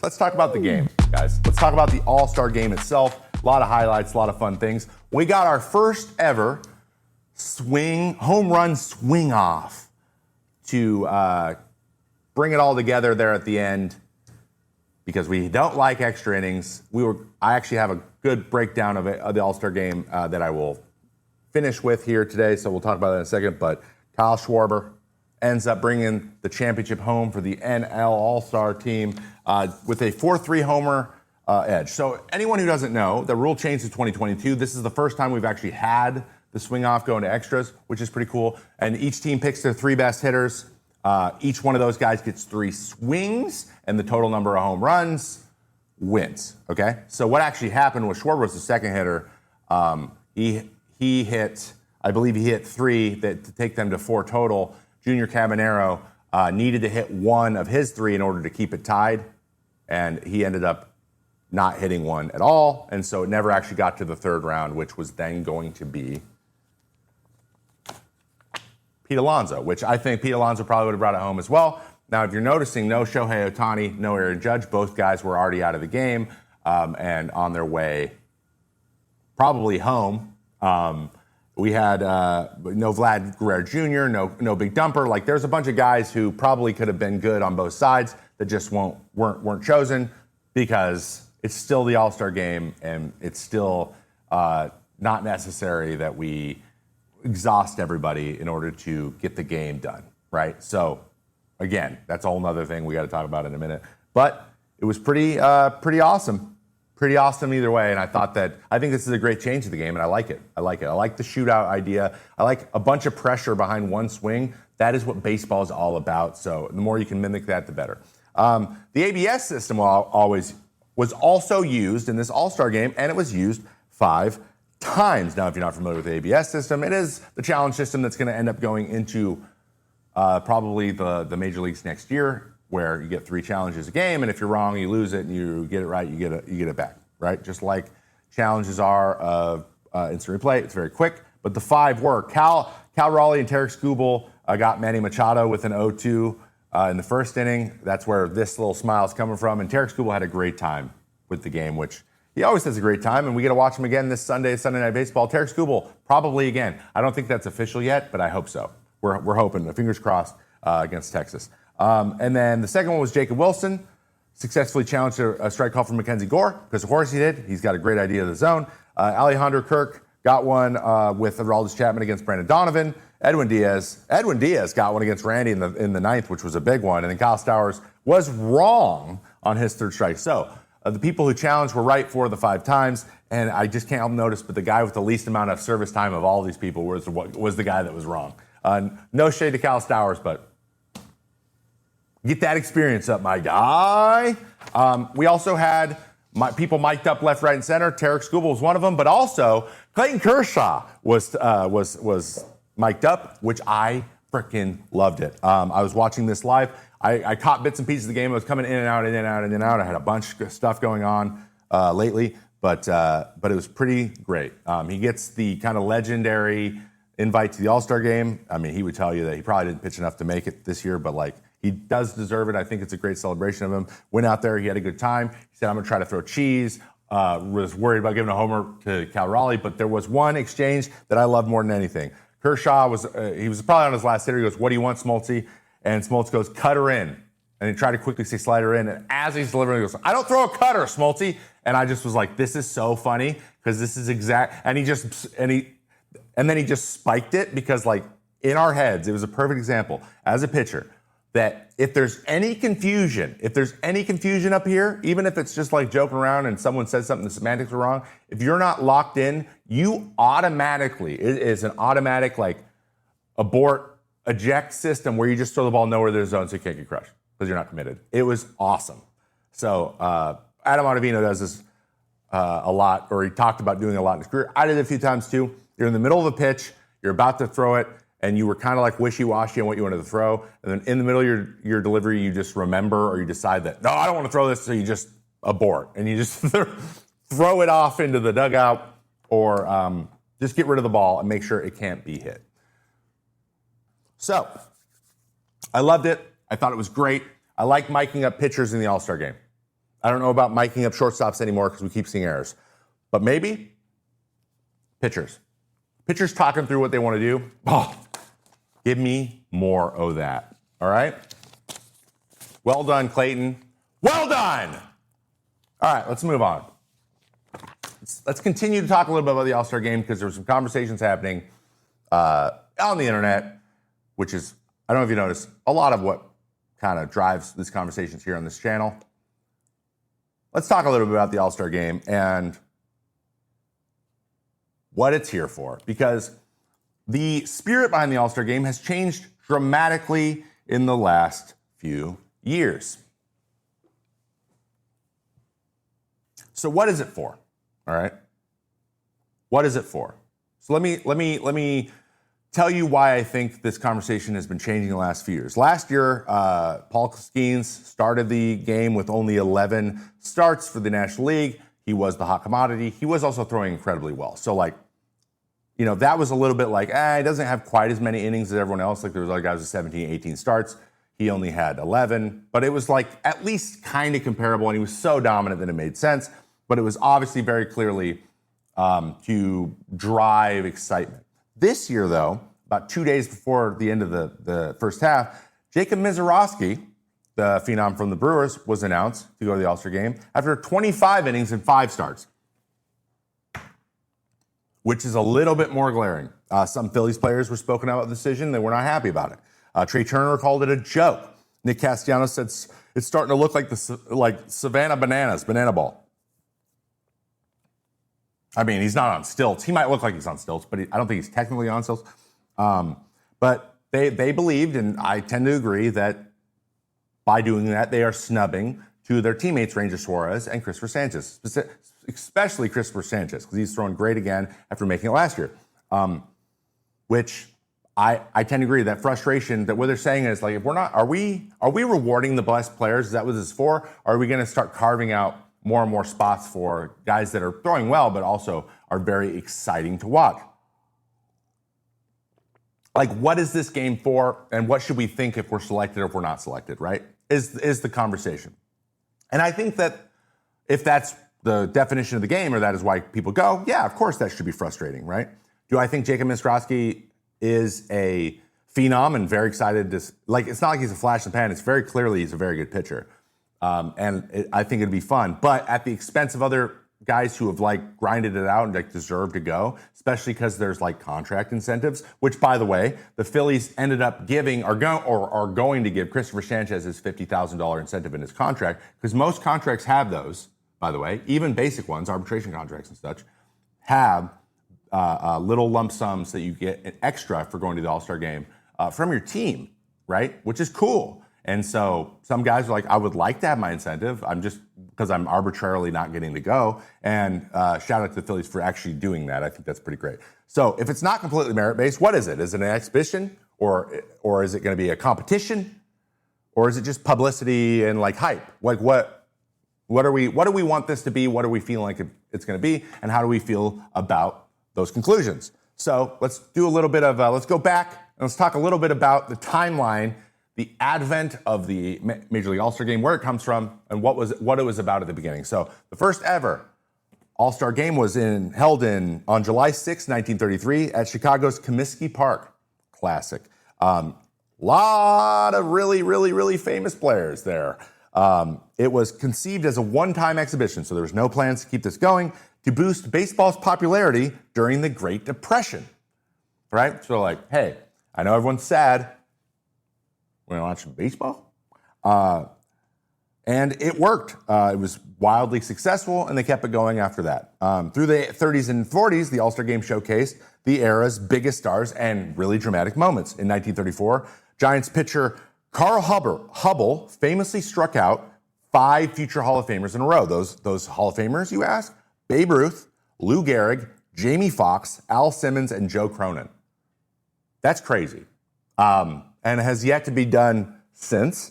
let's talk about the game, guys. Let's talk about the All-Star game itself. A lot of highlights, a lot of fun things. We got our first ever home run swing off to bring it all together there at the end because we don't like extra innings. I actually have a good breakdown of the All-Star game that I will finish with here today, so we'll talk about that in a second. But Kyle Schwarber ends up bringing the championship home for the NL All-Star team with a 4-3 homer edge. So anyone who doesn't know, the rule changed in 2022. This is the first time we've actually had the swing off go into extras, which is pretty cool. And each team picks their 3 best hitters. Each one of those guys gets 3 swings, and the total number of home runs wins. Okay. So what actually happened was Schwarber was the second hitter. He hit, I believe he hit 3 to take them to 4 total. Junior Cabanero needed to hit 1 of his 3 in order to keep it tied, and he ended up not hitting 1 at all, and so it never actually got to the 3rd round, which was then going to be Pete Alonso, which I think Pete Alonso probably would have brought it home as well. Now, if you're noticing, no Shohei Ohtani, no Aaron Judge. Both guys were already out of the game and on their way probably home. We had no Vlad Guerrero Jr., no Big Dumper. Like, there's a bunch of guys who probably could have been good on both sides that just weren't chosen because it's still the All-Star game and it's still not necessary that we exhaust everybody in order to get the game done, right? So, again, that's a whole nother thing we got to talk about in a minute. But it was pretty awesome. Pretty awesome either way, and I think this is a great change to the game, and I like it. I like the shootout idea. I like a bunch of pressure behind one swing. That is what baseball is all about, so the more you can mimic that, the better. The ABS system was also used in this All-Star game, and it was used 5 times. Now, if you're not familiar with the ABS system, it is the challenge system that's going to end up going into probably the major leagues next year, where you get 3 challenges a game, and if you're wrong, you lose it, and you get it right, you get it back, right? Just like challenges are of instant replay. It's very quick, but the 5 were Cal Raleigh and Tarek Skubal got Manny Machado with an 0-2 in the first inning. That's where this little smile is coming from, and Tarek Skubal had a great time with the game, which he always has a great time, and we get to watch him again this Sunday Night Baseball. Tarek Skubal, probably again. I don't think that's official yet, but I hope so. We're hoping, fingers crossed, against Texas. And then the second one was Jacob Wilson, successfully challenged a strike call from Mackenzie Gore, because of course he did. He's got a great idea of the zone. Alejandro Kirk got one with Aroldis Chapman against Brandon Donovan. Edwin Diaz got one against Randy in the 9th, which was a big one. And then Kyle Stowers was wrong on his 3rd strike. So the people who challenged were right 4 of the 5 times. And I just can't help notice, but the guy with the least amount of service time of all these people was the guy that was wrong. No shade to Kyle Stowers, but get that experience up, my guy. We also had people mic'd up left, right, and center. Tarek Skubal was one of them, but also Clayton Kershaw was mic'd up, which I freaking loved it. I was watching this live. I caught bits and pieces of the game. I was coming in and out, in and out, in and out. I had a bunch of stuff going on lately, but it was pretty great. He gets the kind of legendary invite to the All-Star game. I mean, he would tell you that he probably didn't pitch enough to make it this year, but he does deserve it. I think it's a great celebration of him. Went out there, he had a good time. He said, I'm going to try to throw cheese. Was worried about giving a homer to Cal Raleigh, but there was one exchange that I loved more than anything. Kershaw was probably on his last hitter. He goes, what do you want, Smoltzy? And Smoltz goes, cut her in. And he tried to quickly say slide her in. And as he's delivering, he goes, I don't throw a cutter, Smoltzy. And I just was like, this is so funny because this is exact. And then he just spiked it because, like, in our heads, it was a perfect example as a pitcher that if there's any confusion up here, even if it's just like joking around and someone says something, the semantics are wrong, if you're not locked in, you automatically, it is an automatic, like, abort, eject system where you just throw the ball nowhere there's zone so you can't get crushed because you're not committed. It was awesome. So Adam Ottavino does this a lot, or he talked about doing a lot in his career. I did it a few times too. You're in the middle of a pitch, you're about to throw it, and you were kind of like wishy-washy on what you wanted to throw, and then in the middle of your delivery, you just remember or you decide that, no, I don't want to throw this, so you just abort, and you just throw it off into the dugout, or just get rid of the ball and make sure it can't be hit. So, I loved it. I thought it was great. I like miking up pitchers in the All-Star game. I don't know about miking up shortstops anymore because we keep seeing errors. But maybe pitchers. Pitchers talking through what they want to do. Oh, give me more of that. All right? Well done, Clayton. Well done! All right, let's move on. Let's continue to talk a little bit about the All-Star game because there were some conversations happening on the internet, which is, I don't know if you noticed, a lot of what kind of drives these conversations here on this channel. Let's talk a little bit about the All-Star game and what it's here for, because the spirit behind the All-Star game has changed dramatically in the last few years. So what is it for? All right. What is it for? So let me tell you why I think this conversation has been changing the last few years. Last year, Paul Skeens started the game with only 11 starts for the National League. He was the hot commodity. He was also throwing incredibly well. So that was a little bit like, he doesn't have quite as many innings as everyone else. Like there was other guys with 17, 18 starts. He only had 11, but it was like at least kind of comparable, and he was so dominant that it made sense. But it was obviously very clearly to drive excitement. This year, though, about 2 days before the end of the first half, Jacob Misiorowski, the phenom from the Brewers, was announced to go to the All-Star game after 25 innings and 5 starts, which is a little bit more glaring. Some Phillies players were spoken about the decision. They were not happy about it. Trey Turner called it a joke. Nick Castellanos said it's starting to look like Savannah banana ball. I mean, he's not on stilts. He might look like he's on stilts, but I don't think he's technically on stilts. But they believed, and I tend to agree, that by doing that, they are snubbing two of their teammates, Ranger Suarez and Christopher Sanchez, especially Christopher Sanchez, because he's throwing great again after making it last year. Which I tend to agree, that frustration, that what they're saying is, like, if we're not, are we rewarding the best players? Is that what this is for? Or are we going to start carving out more and more spots for guys that are throwing well, but also are very exciting to watch? Like, what is this game for, and what should we think if we're selected or if we're not selected, right? Is the conversation. And I think that if that's the definition of the game, or that is why people go, yeah, of course that should be frustrating, right? Do I think Jacob Misiorowski is a phenom and very excited to, like, it's not like he's a flash in the pan. It's very clearly he's a very good pitcher. I think it'd be fun, but at the expense of other guys who have grinded it out and deserve to go, especially because there's contract incentives, which, by the way, the Phillies ended up giving are going to give Christopher Sanchez his $50,000 incentive in his contract, because most contracts have those, by the way, even basic ones, arbitration contracts and such, have little lump sums that you get extra for going to the All-Star game from your team, right? Which is cool. And so some guys are like, I would like to have my incentive. I'm just, because I'm arbitrarily not getting to go. And shout out to the Phillies for actually doing that. I think that's pretty great. So if it's not completely merit-based, what is it? Is it an exhibition? Or is it going to be a competition? Or is it just publicity and hype? What do we want this to be? What do we feel like it's going to be? And how do we feel about those conclusions? So let's do a little bit of, let's go back and let's talk a little bit about the timeline, the advent of the Major League All-Star Game, where it comes from, and what it was about at the beginning. So the first ever All-Star Game was held on July 6, 1933 at Chicago's Comiskey Park Classic. Lot of really, really, really famous players there. It was conceived as a one-time exhibition, so there was no plans to keep this going, to boost baseball's popularity during the Great Depression, right? So hey, I know everyone's sad. We're going to watch some baseball. And it worked. It was wildly successful, and they kept it going after that. Through the 30s and 40s, the All-Star Game showcased the era's biggest stars and really dramatic moments. In 1934, Giants pitcher Carl Hubble famously struck out 5 future Hall of Famers in a row. Those Hall of Famers, you ask? Babe Ruth, Lou Gehrig, Jamie Foxx, Al Simmons, and Joe Cronin. That's crazy. And has yet to be done since.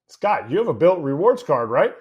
Scott, you have a Built Rewards card, right?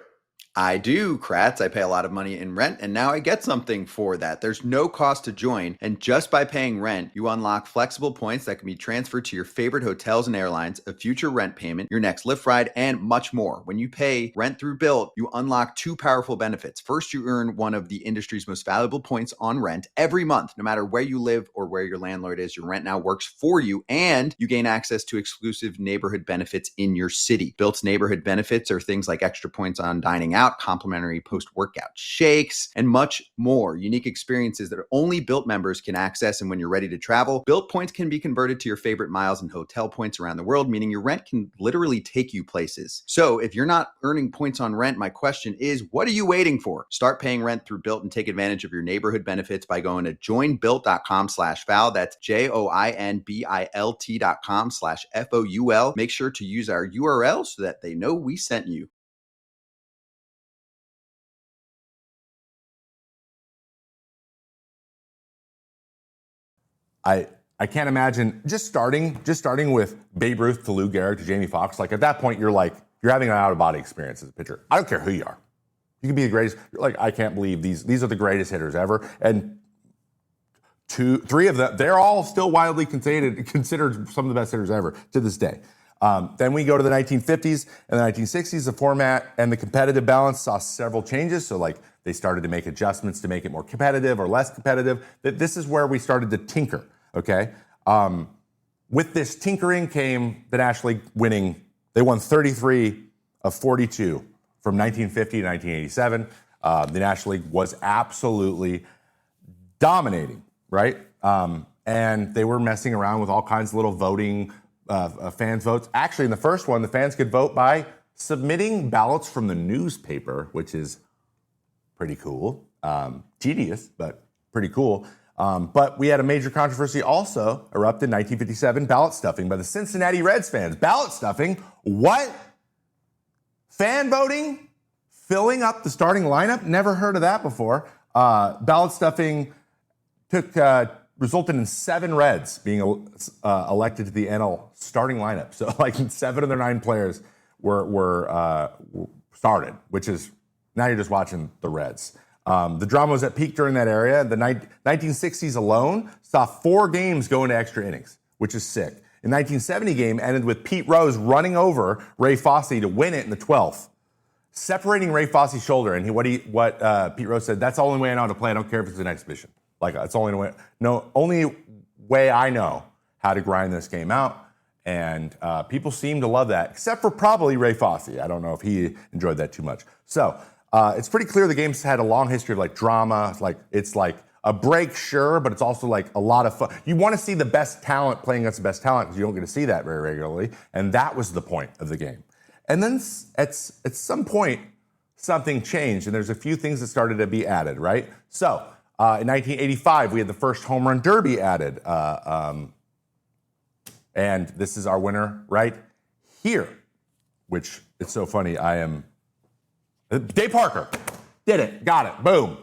I do, Kratz. I pay a lot of money in rent, and now I get something for that. There's no cost to join, and just by paying rent, you unlock flexible points that can be transferred to your favorite hotels and airlines, a future rent payment, your next Lyft ride, and much more. When you pay rent through Built, you unlock two powerful benefits. First, you earn one of the industry's most valuable points on rent every month. No matter where you live or where your landlord is, your rent now works for you, and you gain access to exclusive neighborhood benefits in your city. Built's neighborhood benefits are things like extra points on dining out, complimentary post-workout shakes, and much more. Unique experiences that only Built members can access. And when you're ready to travel, Built points can be converted to your favorite miles and hotel points around the world, meaning your rent can literally take you places. So if you're not earning points on rent, my question is, what are you waiting for? Start paying rent through Built and take advantage of your neighborhood benefits by going to joinbuilt.com/foul. That's joinbilt.com/FOUL. Make sure to use our URL so that they know we sent you. I can't imagine just starting with Babe Ruth to Lou Gehrig to Jamie Foxx. Like at that point, you're having an out-of-body experience as a pitcher. I don't care who you are. You can be the greatest. You're like, I can't believe these are the greatest hitters ever. And three of them, they're all still widely considered some of the best hitters ever to this day. Then we go to the 1950s and the 1960s. The format and the competitive balance saw several changes. So like they started to make adjustments to make it more competitive or less competitive. This is where we started to tinker. Okay. With this tinkering came the National League winning. They won 33 of 42 from 1950 to 1987. The National League was absolutely dominating, right? And they were messing around with all kinds of little voting, fans votes. Actually, in the first one, the fans could vote by submitting ballots from the newspaper, which is pretty cool. Tedious, but pretty cool. But we had a major controversy also erupt in 1957, ballot stuffing by the Cincinnati Reds fans. Ballot stuffing? What? Fan voting? Filling up the starting lineup? Never heard of that before. Ballot stuffing resulted in 7 Reds being elected to the NL starting lineup. So like 7 of their 9 players were started, which is, now you're just watching the Reds. The drama was at peak during that area. The 1960s alone saw 4 games go into extra innings, which is sick. The 1970 game ended with Pete Rose running over Ray Fosse to win it in the 12th, separating Ray Fosse's shoulder. And what Pete Rose said, that's the only way I know how to play. I don't care if it's an exhibition. Like that's the only way I know how to grind this game out. And people seem to love that, except for probably Ray Fosse. I don't know if he enjoyed that too much. So it's pretty clear the game's had a long history of like drama. It's like a break, sure, but it's also like a lot of fun. You want to see the best talent playing against the best talent because you don't get to see that very regularly. And that was the point of the game. And then at some point, something changed, and there's a few things that started to be added, right? So in 1985, we had the first home run derby added. And this is our winner right here, which it's so funny. Dave Parker did it, got it, boom.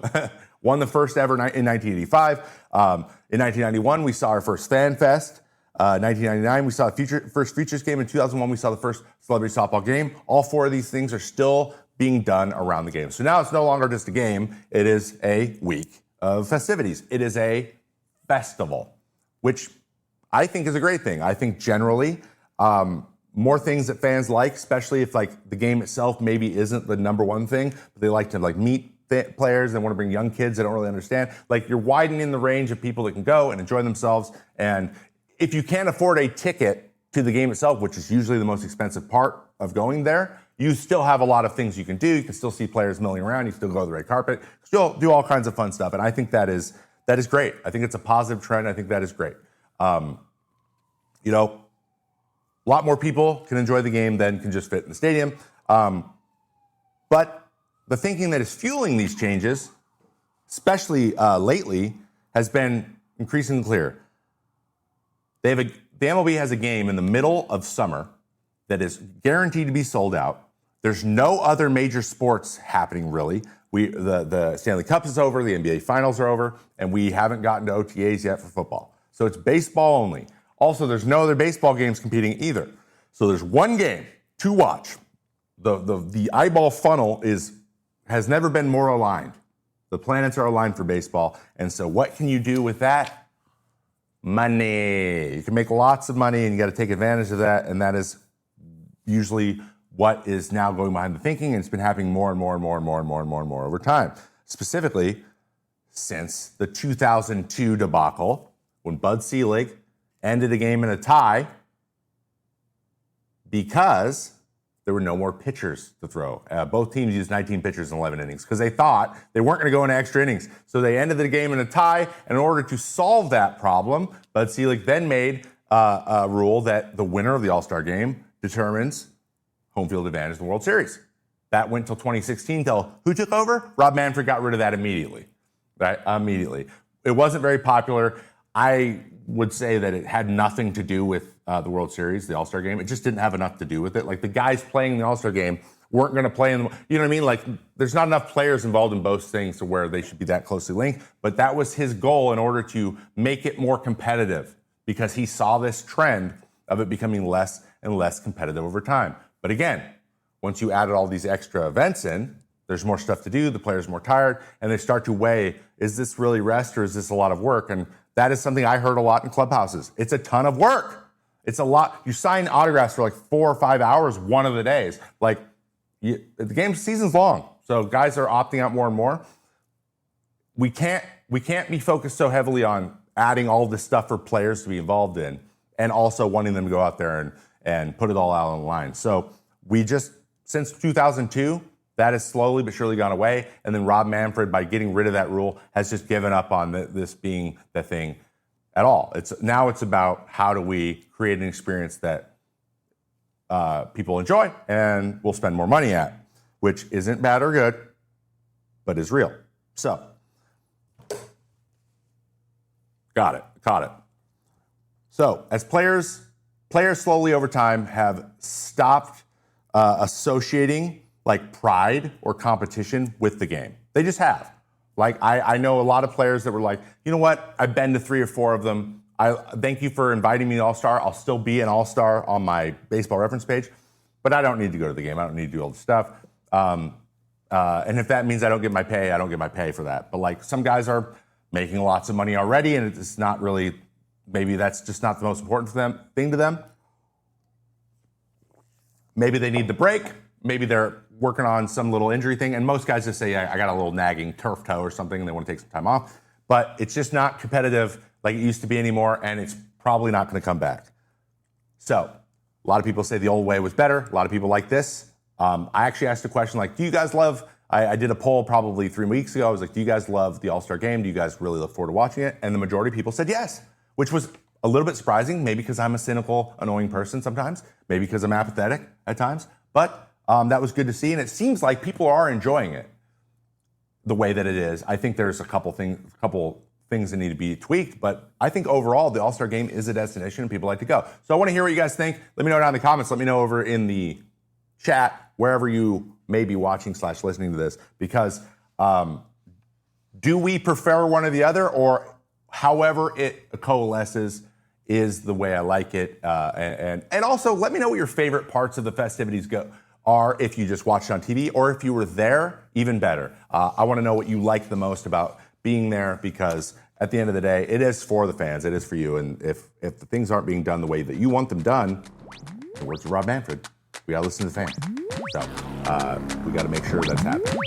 Won the first ever in 1985. In 1991, we saw our first Fan Fest. 1999, we saw the first Futures game. In 2001, we saw the first celebrity softball game. All 4 of these things are still being done around the game. So now it's no longer just a game. It is a week of festivities. It is a festival, which I think is a great thing. I think generally more things that fans like, especially if like the game itself maybe isn't the number one thing, but they like to like meet players and want to bring young kids that don't really understand. Like you're widening the range of people that can go and enjoy themselves. And if you can't afford a ticket to the game itself, which is usually the most expensive part of going there, you still have a lot of things you can do. You can still see players milling around. You can still go to the red carpet, still do all kinds of fun stuff. And I think that is great. I think it's a positive trend. I think that is great. A lot more people can enjoy the game than can just fit in the stadium. But the thinking that is fueling these changes, especially lately, has been increasingly clear. The MLB has a game in the middle of summer that is guaranteed to be sold out. There's no other major sports happening, really. The Stanley Cup is over, the NBA Finals are over, and we haven't gotten to OTAs yet for football. So it's baseball only. Also, there's no other baseball games competing either. So there's one game to watch. The eyeball funnel is has never been more aligned. The planets are aligned for baseball. And so what can you do with that? Money. You can make lots of money, and you got to take advantage of that. And that is usually what is now going behind the thinking. And it's been happening more and more and more and more and more and more and more over time. Specifically, since the 2002 debacle, when Bud Selig ended a game in a tie because there were no more pitchers to throw. Both teams used 19 pitchers in 11 innings because they thought they weren't going to go into extra innings. So they ended the game in a tie. And in order to solve that problem, Bud Selig then made a rule that the winner of the All-Star game determines home field advantage in the World Series. That went till 2016 till who took over? Rob Manfred got rid of that immediately. Right? Immediately. It wasn't very popular. I would say that it had nothing to do with the World Series, the All-Star game. It just didn't have enough to do with it. Like, the guys playing the All-Star game weren't going to play in the, you know what I mean? Like, there's not enough players involved in both things to where they should be that closely linked. But that was his goal in order to make it more competitive, because he saw this trend of it becoming less and less competitive over time. But again, once you added all these extra events in, there's more stuff to do, the players are more tired, and they start to weigh, is this really rest or is this a lot of work? And that is something I heard a lot in clubhouses. It's a ton of work. It's a lot. You sign autographs for like 4 or 5 hours one of the days. Like, the game season's long, so guys are opting out more and more. We can't be focused so heavily on adding all this stuff for players to be involved in, and also wanting them to go out there and put it all out on the line. So we just, since 2002, that has slowly but surely gone away. And then Rob Manfred, by getting rid of that rule, has just given up on this being the thing at all. Now it's about how do we create an experience that people enjoy and will spend more money at, which isn't bad or good, but is real. So, got it. So, as players slowly over time have stopped associating like pride or competition with the game. They just have. Like, I know a lot of players that were like, you know what? I've been to 3 or 4 of them. I thank you for inviting me to All-Star. I'll still be an All-Star on my baseball reference page, but I don't need to go to the game. I don't need to do all the stuff. And if that means I don't get my pay, I don't get my pay for that. But like, some guys are making lots of money already, and it's not really, maybe that's just not the most important thing to them. Maybe they need the break. Maybe they're working on some little injury thing. And most guys just say, I got a little nagging turf toe or something, and they want to take some time off. But it's just not competitive like it used to be anymore, and it's probably not going to come back. So a lot of people say the old way was better. A lot of people like this. I actually asked a question like, do you guys love, I did a poll probably 3 weeks ago. I was like, do you guys love the All-Star game? Do you guys really look forward to watching it? And the majority of people said yes, which was a little bit surprising, maybe because I'm a cynical, annoying person sometimes, maybe because I'm apathetic at times. But that was good to see, and it seems like people are enjoying it the way that it is. I think there's a couple things that need to be tweaked, but I think overall the All-Star game is a destination and people like to go. So I want to hear what you guys think. Let me know down in the comments. Let me know over in the chat, wherever you may be watching / listening to this, because do we prefer one or the other, or however it coalesces is the way I like it. And also let me know what your favorite parts of the festivities are, if you just watched it on TV, or if you were there, even better. I want to know what you like the most about being there, because at the end of the day, it is for the fans. It is for you. And if the things aren't being done the way that you want them done, in the words of Rob Manfred, we got to listen to the fans. So we got to make sure that's happening.